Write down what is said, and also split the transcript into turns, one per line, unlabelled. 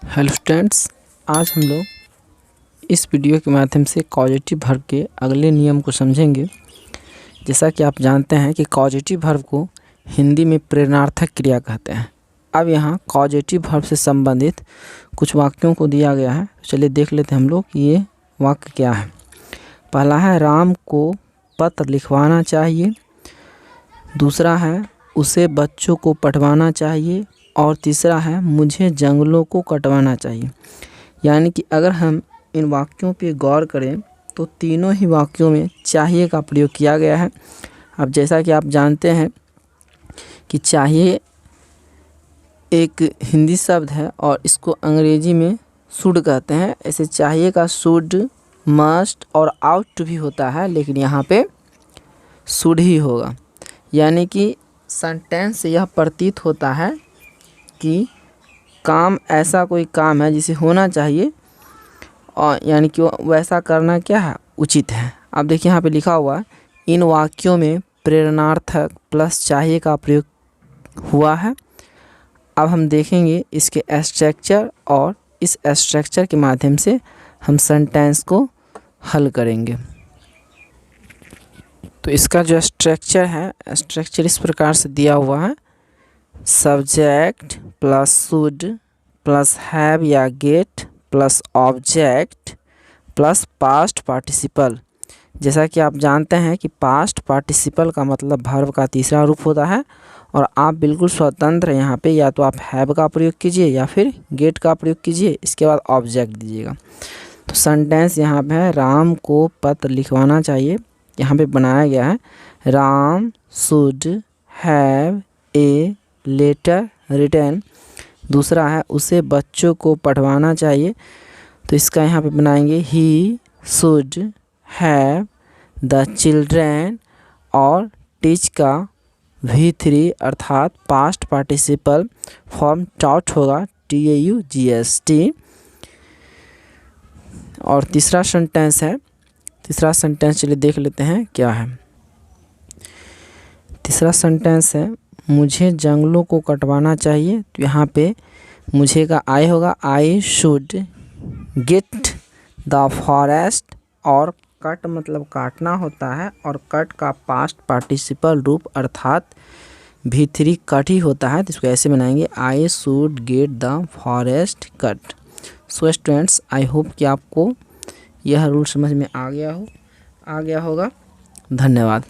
Hello students, आज हम लोग इस वीडियो के माध्यम से कॉजेटिव वर्ब के अगले नियम को समझेंगे। जैसा कि आप जानते हैं कि कॉजेटिव वर्ब को हिंदी में प्रेरणार्थक क्रिया कहते हैं। अब यहाँ कॉजेटिव वर्ब से संबंधित कुछ वाक्यों को दिया गया है। चलिए देख लेते हैं हम लोग कि ये वाक्य क्या है। पहला है राम को पत्र लिखवाना चाहिए, दूसरा है उसे बच्चों को पढ़वाना चाहिए और तीसरा है मुझे जंगलों को कटवाना चाहिए। यानी कि अगर हम इन वाक्यों पे गौर करें तो तीनों ही वाक्यों में चाहिए का प्रयोग किया गया है। अब जैसा कि आप जानते हैं कि चाहिए एक हिंदी शब्द है और इसको अंग्रेजी में शुड कहते हैं। ऐसे चाहिए का शुड, मस्ट और आउट भी होता है, लेकिन यहाँ पे शुड ही होगा। यानी कि सेंटेंस से यह प्रतीत होता है कि काम ऐसा कोई काम है जिसे होना चाहिए और यानी कि वैसा करना क्या है, उचित है। अब देखिए यहाँ पे लिखा हुआ है इन वाक्यों में प्रेरणार्थक प्लस चाहिए का प्रयोग हुआ है। अब हम देखेंगे इसके स्ट्रक्चर और इस स्ट्रक्चर के माध्यम से हम सेंटेंस को हल करेंगे। तो इसका जो स्ट्रक्चर है, स्ट्रक्चर इस प्रकार से दिया हुआ है। Subject plus should plus have या get plus object plus past participle. जैसा कि आप जानते हैं कि पास्ट पार्टिसिपल का मतलब वर्ब का तीसरा रूप होता है और आप बिल्कुल स्वतंत्र यहाँ पे या तो आप हैव का प्रयोग कीजिए या फिर गेट का प्रयोग कीजिए, इसके बाद ऑब्जेक्ट दीजिएगा। तो सेंटेंस यहाँ पे है राम को पत्र लिखवाना चाहिए। यहाँ पे बनाया गया है Ram should have a letter written. दूसरा है उसे बच्चों को पढ़वाना चाहिए, तो इसका यहाँ पे बनाएंगे he should have the children. और टीच का V3 अर्थात पास्ट पार्टिसिपल फॉर्म टॉट होगा TAUGST। और तीसरा सेंटेंस है, तीसरा सेंटेंस चलिए देख लेते हैं क्या है। तीसरा सेंटेंस है मुझे जंगलों को कटवाना चाहिए। तो यहाँ पे मुझे का आई होगा I should get the forest. और कट मतलब काटना होता है और कट का पास्ट पार्टिसिपल रूप अर्थात V3 कट ही होता है, तो इसको ऐसे बनाएंगे I should get the forest cut. So students, I hope कि आपको यह रूल समझ में आ गया होगा। धन्यवाद।